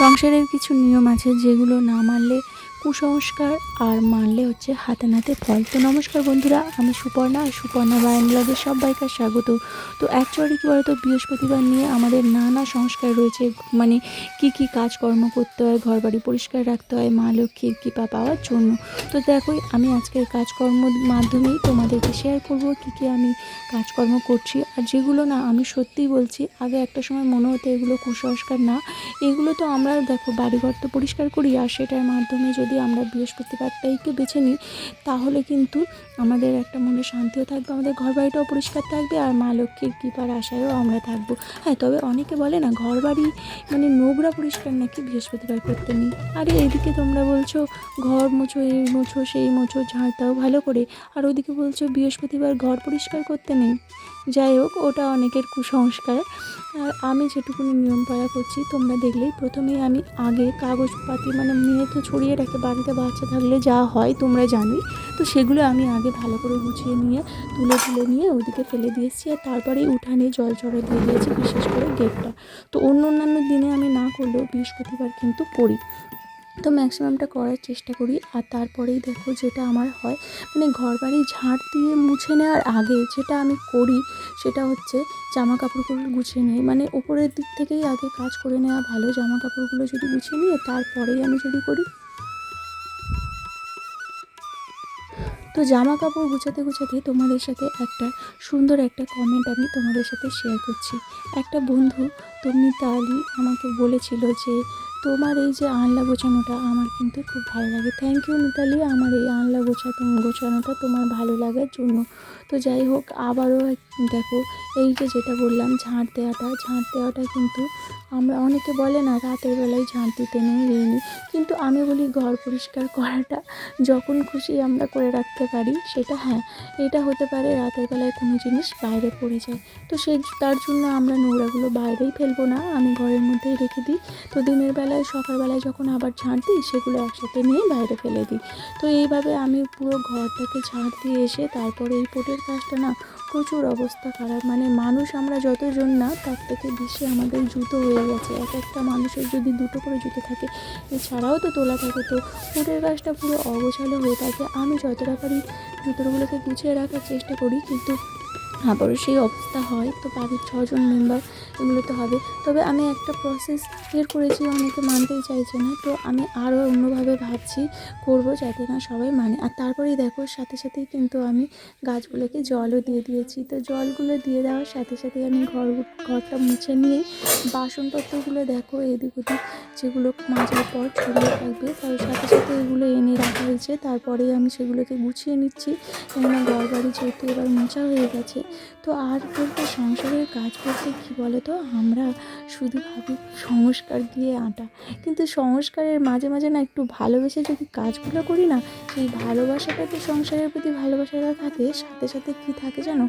সংসারের কিছু নিয়ম আছে যেগুলো না মানলে কুসংস্কার, আর মানলে হচ্ছে হাতে নাতে ফল। তো নমস্কার বন্ধুরা, আমি সুপর্ণা, আর সুপর্ণা বায়ান ব্লগে সবাইকে স্বাগত। তো অ্যাকচুয়ালি কী বলতো, বৃহস্পতিবার নিয়ে আমাদের নানা সংস্কার রয়েছে। মানে কি কাজকর্ম করতে হয়, ঘর বাড়ি পরিষ্কার রাখতে হয় মা লক্ষ্মীর কৃপা পাওয়ার জন্য। তো দেখোই আমি আজকের কাজকর্মের মাধ্যমেই তোমাদেরকে শেয়ার করব কি আমি কাজকর্ম করছি। আর যেগুলো না, আমি সত্যিই বলছি, আগে একটা সময় মনে হতো এগুলো কুসংস্কার না, এগুলো তো আমরা দেখো বাড়িঘর তো পরিষ্কার করি, আর সেটার মাধ্যমে যদি আমরা বৃহস্পতিবারটাইকে বেছে নিই তাহলে কিন্তু আমাদের একটা মনে শান্তিও থাকবে, আমাদের ঘর বাড়িটাও পরিষ্কার থাকবে, আর মা লক্ষ্মীর কৃপার আশায়ও আমরা থাকবো। হ্যাঁ, তবে অনেকে বলে না ঘর বাড়ি মানে নোংরা পরিষ্কার নাকি বৃহস্পতিবার করতে নেই। আরে এইদিকে তোমরা বলছো ঘর মোছো, এই মোছো সেই মোছো, ঝাড় দাও ভালো করে, আর ওদিকে বলছো বৃহস্পতিবার ঘর পরিষ্কার করতে নেই। যাই হোক, ওটা অনেকের কুসংস্কার। আর আমি যেটুকুনি নিয়ম পালন করছি তোমরা দেখলেই, প্রথমেই আমি আগে কাগজপাতি মানে মেয়ে তো ছড়িয়ে রাখে বাড়িতে, বাচ্চা থাকলে যা হয় তোমরা জানোই। তো সেগুলো আমি আগে ভালো করে গুছিয়ে নিয়ে তুলে নিয়ে ওদিকে ফেলে দিয়েছি, আর তারপরেই উঠানে জল ছড়া দিয়ে দিয়েছি, বিশেষ করে গেটটা। তো অন্যান্য দিনে আমি না করলেও বৃহস্পতিবার কিন্তু করি, তো ম্যাক্সিমামটা করার চেষ্টা করি। আর তারপরেই দেখো যেটা আমার হয়, মানে ঘর বাড়ি ঝাঁট দিয়ে মুছে নেওয়ার আগে যেটা আমি করি সেটা হচ্ছে জামা কাপড়গুলো গুছিয়ে নিই। মানে উপরের দিক থেকেই আগে কাজ করে নেওয়া ভালো, জামা কাপড়গুলো যদি গুছিয়ে নিয়ে তারপরেই আমি যদি করি। তো জামা কাপড় গুছাতে তোমাদের সাথে একটা সুন্দর একটা কমেন্ট আমি তোমাদের সাথে শেয়ার করছি। একটা বন্ধু তো মিতালি আমাকে বলেছিল যে তোমার এই যে আনলা গোছানোটা আমার কিন্তু খুব ভালো লাগে। থ্যাংক ইউ মিতালি, আমার এই আনলা গোছানোটা তোমার ভালো লাগার জন্য। তো যাই হোক, আবারও দেখো এই যে যেটা বললাম ঝাঁট দেওয়াটা কিন্তু আমরা অনেকে বলে না রাতের বেলায় ঝাঁট দিতে নেই, কিন্তু আমি বলি ঘর পরিষ্কার করাটা যখন খুশি আমরা করে রাখতে পারি। সেটা হ্যাঁ, এটা হতে পারে রাতের বেলায় কোনো জিনিস বাইরে পড়ে যায়, তো তার জন্য আমরা নোংরাগুলো বাইরেই ফেলবো না, আমি ঘরের মধ্যেই রেখে দিই। তো দিনের বেলায় সকালবেলায় যখন আবার ঝাঁট দিই সেগুলো একসাথে নিয়ে বাইরে ফেলে দিই। তো এইভাবে আমি পুরো ঘরটাকে ঝাঁট দিয়ে এসে তারপরে এই পোটের কাজটা না প্রচুর অবস্থা খারাপ। মানে মানুষ আমরা যতজন না, তার থেকে বেশি আমাদের জুতো হয়ে গেছে। এক একটা মানুষের যদি দুটো করে জুতো থাকে, এছাড়াও তো তোলা থাকে, তো ফুটের গাছটা পুরো অগোছালো হয়ে থাকে। আমি যতটা পারি জুতোগুলোকে গুছিয়ে রাখার চেষ্টা করি, কিন্তু আবারও সেই অবস্থা হয়। তো বাড়ির 6জন মেম্বার, এগুলো তো হবে। তবে আমি একটা প্রসেস বের করেছি, অনেকে মানতেই চাইছে না, তো আমি আরও অন্যভাবে ভাবছি করবো যাতে না সবাই মানে। আর তারপরেই দেখো সাথেই কিন্তু আমি গাছগুলোকে জলও দিয়ে দিয়েছি। তো জলগুলো দিয়ে দেওয়ার সাথেই আমি ঘরটা মুছে নিয়েই বাসনপত্রগুলো দেখো এদিক ওদিক যেগুলো মাজার পর ছড়িয়ে থাকবে, তার সাথে এগুলো এনে রাখা হয়েছে। তারপরেই আমি সেগুলোকে গুছিয়ে নিচ্ছি, কেননা ঘর বাড়ি যেহেতু এবার মোছা হয়ে গেছে। তো আর বলতে সংসারের কাজ বলতে কী বলো তো, আমরা শুধু ভাবি সংস্কার দিয়ে আটা, কিন্তু সংস্কারের মাঝে না একটু ভালোবেসে যদি কাজগুলো করি না, সেই ভালোবাসাটাতে সংসারের প্রতি ভালোবাসাটা থাকে, সাথে কী থাকে জানো,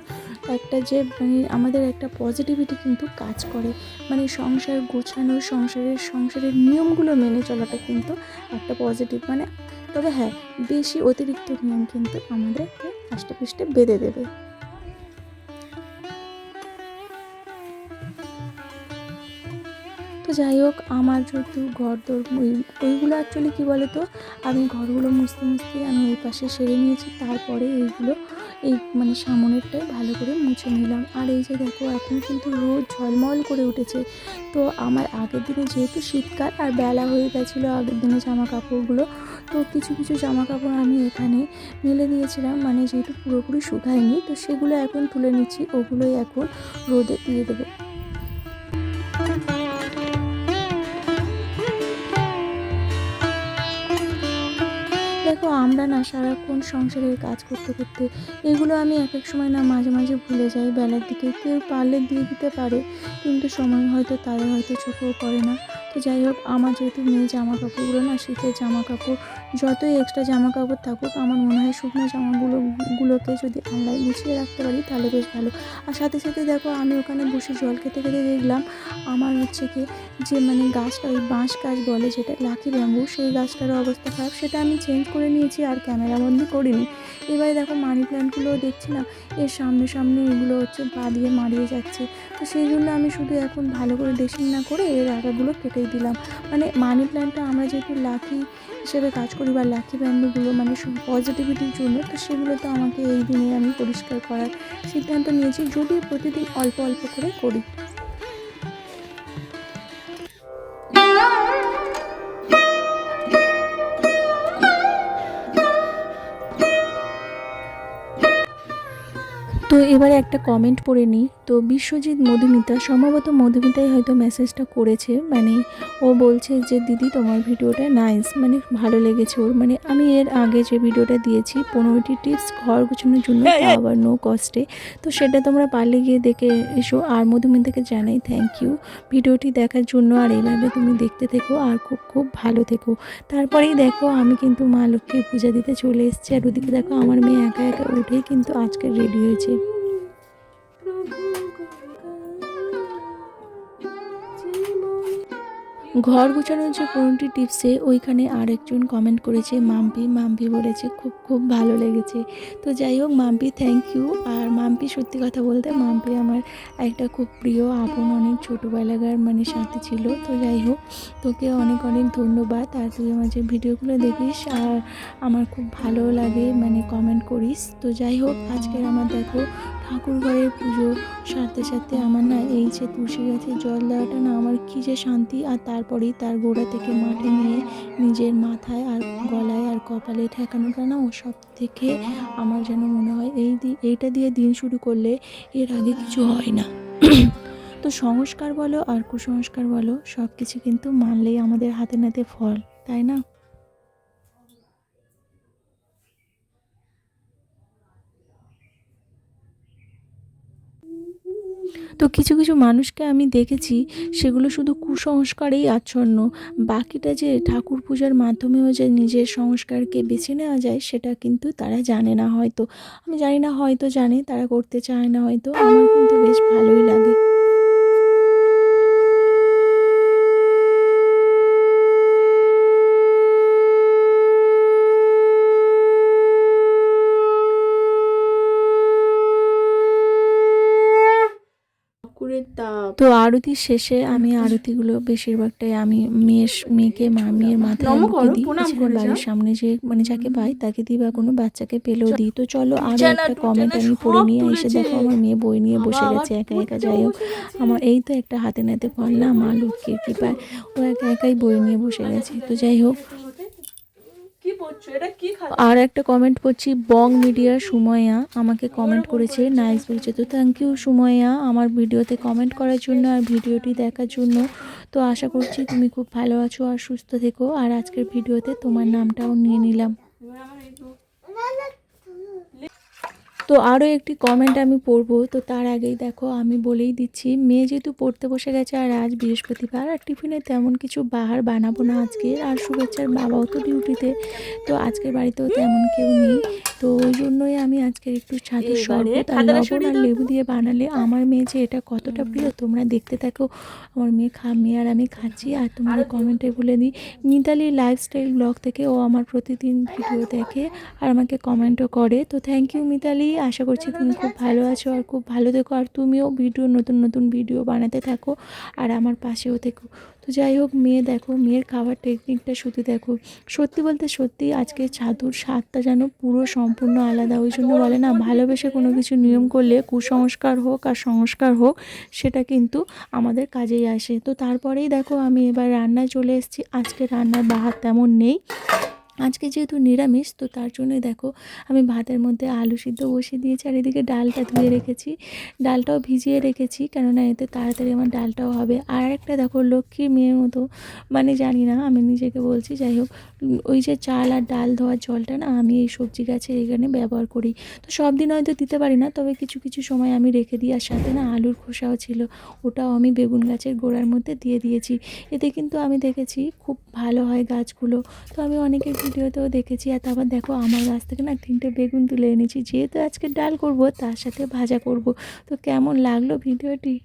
একটা যে মানে আমাদের একটা পজিটিভিটি কিন্তু কাজ করে। মানে সংসার গোছানো, সংসারের নিয়মগুলো মেনে চলাটা কিন্তু একটা পজিটিভ মানে। তবে হ্যাঁ, বেশি অতিরিক্ত নিয়ম কিন্তু আমাদেরকে আষ্টেপৃষ্টে বেঁধে দেবে। তো যাই হোক, আমার যেহেতু ঘরদোর ওইগুলো অ্যাকচুয়ালি কী বলো তো, আমি ঘরগুলো মুছতে আমি ওই পাশে সেরে নিয়েছি, তারপরে এইগুলো এই মানে সামনেরটাই ভালো করে মুছে নিলাম। আর এই যে দেখো এখন কিন্তু রোদ ঝলমল করে উঠেছে। তো আমার আগের দিনে যেহেতু শীতকাল আর বেলা হয়ে গেছিলো আগের দিনে জামা কাপড়গুলো, তো কিছু জামা কাপড় আমি এখানে মেলে দিয়েছিলাম, মানে যেহেতু পুরোপুরি শুকায়নি, তো সেগুলো এখন তুলে নিচ্ছি, ওগুলোই এখন রোদে দিয়ে দেবো। দেখো আমরা না সারাক্ষণ সংসারের কাজ করতে এগুলো আমি এক সময় না মাঝে ভুলে যাই। বেলার দিকে কেউ পারলে দিয়ে দিতে পারে, কিন্তু সময় হয়তো তাদের হয়তো চোখেও পড়ে না। তো যাই হোক, আমার যেহেতু মেয়ে জামা কাপড়গুলো না শীতের জামা কাপড় যতই এক্সট্রা জামা কাপড় থাকুক আমার মনে হয় শুকনো জামাগুলোকে যদি আলনায় গুছিয়ে রাখতে পারি তাহলে বেশ ভালো। আর সাথে সাথে দেখো আমি ওখানে বসে জল খেতে খেতে দেখলাম আমার হচ্ছে কি যে মানে গাছটা, ওই বাঁশ গাছ বলে যেটা, লাকি ব্যাম্বু, সেই গাছটারও অবস্থা খারাপ। সেটা আমি চেঞ্জ করে নিয়েছি আর ক্যামেরাবন্দি করিনি। এবারে দেখো মানি প্ল্যান্টগুলোও দেখছি না এর সামনে সামনে এগুলো হচ্ছে পা দিয়ে মারিয়ে যাচ্ছে। তো সেই জন্য আমি শুধু এখন ভালো করে ড্রেসিং না করে এর আগাগুলো কেটেই দিলাম। মানে মানি প্ল্যান্টটা আমরা যেহেতু লাকি হিসেবে কাজ করি বা লাকি ব্যাম্বুগুলো মানে পজিটিভিটির জন্য, তো সেগুলো তো আমাকে এই দিনে আমি পরিষ্কার করার সিদ্ধান্ত নিয়েছি, যদিও প্রতিদিন অল্প অল্প করে করি। তো এবারে একটা কমেন্ট পড়ে নিই। তো বিশ্বজিৎ মধুমিতা, সম্ভবত মধুমিতাই হয়তো মেসেজটা করেছে। মানে ও বলছে যে দিদি তোমার ভিডিওটা নাইস, মানে ভালো লেগেছে ওর। মানে আমি এর আগে যে ভিডিওটা দিয়েছি 15টি টিপস ঘর গোছানোর জন্য, আবার নো কস্টে, তো সেটা তোমরা পারলে গিয়ে দেখে এসো। আর মধুমিতাকে জানাই থ্যাংক ইউ ভিডিওটি দেখার জন্য। আর এইভাবে তুমি দেখতে থেকো আর খুব খুব ভালো থেকো। তারপরেই দেখো আমি কিন্তু মা লক্ষ্মীর পূজা দিতে চলে এসেছি। আর ওদিকে দেখো আমার মেয়ে একা একা উঠেই কিন্তু আজকে রেডি হয়েছে। ঘর গোছানোর যে 15টি টিপসে ওইখানে আরেকজন কমেন্ট করেছে মাম্পি বলেছে খুব খুব ভালো লেগেছে। তো যাই হোক মাম্পি থ্যাংক ইউ। আর মাম্পি সত্যি কথা বলতে মাম্পি আমার একটা খুব প্রিয় আপন, অনেক ছোটোবেলাকার মানে সাথী ছিল। তো যাই হোক তোকে অনেক অনেক ধন্যবাদ। আর তুই আমার যে ভিডিওগুলো দেখিস আর আমার খুব ভালো লাগে, মানে কমেন্ট করিস। তো যাই হোক আজকের আমার দেখো ঠাকুর ঘরের পুজো সারতে সারতে আমার না এই যে তুলসী গাছে জল দেওয়াটা না আমার কী যে শান্তি। আর তারপরেই তার গোড়া থেকে মাটি নিয়ে নিজের মাথায় আর গলায় আর কপালে ঠেকানোটা না ও সব থেকে আমার যেন মনে হয় এইটা দিয়ে দিন শুরু করলে এর আগে কিছু হয় না। তো সংস্কার বলো আর কুসংস্কার বলো সব কিছু কিন্তু মানলেই আমাদের হাতে নাতে ফল, তাই না? তো কিছু কিছু মানুষকে আমি দেখেছি সেগুলো শুধু কুসংস্কারেই আচ্ছন্ন। বাকিটা যে ঠাকুর পূজার মাধ্যমেও যে নিজের সংস্কারকে বেছে নেওয়া যায় সেটা কিন্তু তারা জানে না হয়তো। আমি জানি না, হয়তো জানে, তারা করতে চায় না হয়তো। আমার কিন্তু বেশ ভালোই লাগে। তো আরতির শেষে আমি আরতিগুলো বেশিরভাগটাই আমি মেয়ের মাথায় বুকে দিই। এছাড়া বাড়ির সামনে যে মানে যাকে পাই তাকে দিই বা কোনো বাচ্চাকে পেলেও দিই। তো চলো আরও একটা কমেন্ট আমি পড়ে নিয়ে এসে দেখো আমার মেয়ে বই নিয়ে বসে গেছে একা একা। যাই হোক আমার এই তো একটা হাতে নাতে ফল না মা লক্ষ্মীর কৃপায়, ও একা একাই বই নিয়ে বসে গেছে। তো যাই হোক আর একটা কমেন্ট করছি বং মিডিয়া সুময়া আমাকে কমেন্ট করেছে নাইস বলছে। তো থ্যাংক ইউ সুময়া আমার ভিডিওতে কমেন্ট করার জন্য আর ভিডিওটি দেখার জন্য। তো আশা করছি তুমি খুব ভালো আছো আর সুস্থ থেকো। আর আজকের ভিডিওতে তোমার নামটাও নিয়ে নিলাম। তো আরও একটি কমেন্ট আমি পড়বো। তো তার আগেই দেখো আমি বলেই দিচ্ছি মেয়ে যেহেতু পড়তে বসে গেছে আর আজ বৃহস্পতিবার আর টিফিনে তেমন কিছু বাহার বানাবো না আজকে। আর শুভেচ্ছার বাবাও তো ডিউটিতে, তো আজকের বাড়িতেও তেমন কেউ নেই। তো ওই জন্যই আমি আজকের একটু ছাতুর শরবত আর লবণ আর লেবু দিয়ে বানালে আমার মেয়ে যে এটা কতটা প্রিয় তোমরা দেখতে থাকো। আমার মেয়ে আর আমি খাচ্ছি। আর তোমাদের কমেন্টে বলে দিই মিতালি লাইফস্টাইল ব্লগ থেকে ও আমার প্রতিদিন ভিডিও দেখে আর আমাকে কমেন্টও করে। তো থ্যাংক ইউ মিতালি, আশা করছি তুমি খুব ভালো আছো আর খুব ভালো থেকো। আর তুমিও নতুন নতুন ভিডিও বানাতে থাকো আর আমার পাশেও থেকো। তো যাই হোক মেয়ে দেখো মেয়ের খাবার টেকনিকটা শুধু দেখো, সত্যি বলতে সত্যি আজকে ছাতুর স্বাদটা যেন পুরো সম্পূর্ণ আলাদা। ওই জন্য বলে না ভালোবেসে কোনো কিছু নিয়ম করলে কুসংস্কার হোক আর সংস্কার হোক সেটা কিন্তু আমাদের কাজেই আসে। তো তারপরেই দেখো আমি এবার রান্নায় চলে এসেছি। আজকে রান্নার বাহার তেমন নেই, আজকে যেহেতু নিরামিষ তো তার জন্যই দেখো আমি ভাতের মধ্যে আলু সিদ্ধ বসিয়ে দিয়েছি আর এদিকে ডালটা ধুয়ে রেখেছি, ডালটাও ভিজিয়ে রেখেছি কেননা এতে তাড়াতাড়ি আমার ডালটাও হবে। আর একটা দেখো লক্ষ্মীর মেয়ের মতো মানে জানি না আমি নিজেকে বলছি, যাই হোক ওই যে চাল আর ডাল ধোয়ার জলটা না আমি এই সবজি গাছের এখানে ব্যবহার করি। তো সব দিন হয়তো দিতে পারি না, তবে কিছু কিছু সময় আমি রেখে দিই। আর সাথে না আলুর খোসাও ছিল, ওটাও আমি বেগুন গাছের গোড়ার মধ্যে দিয়ে দিয়েছি। এতে কিন্তু আমি দেখেছি খুব ভালো হয় গাছগুলো। তো আমি অনেকের ভিডিওতেও দেখেছি। আর তারপর দেখো আমার গাছ থেকে না 3টে বেগুন তুলে এনেছি, যেহেতু আজকে ডাল করব তার সাথে ভাজা করব। তো কেমন লাগলো ভিডিওটি?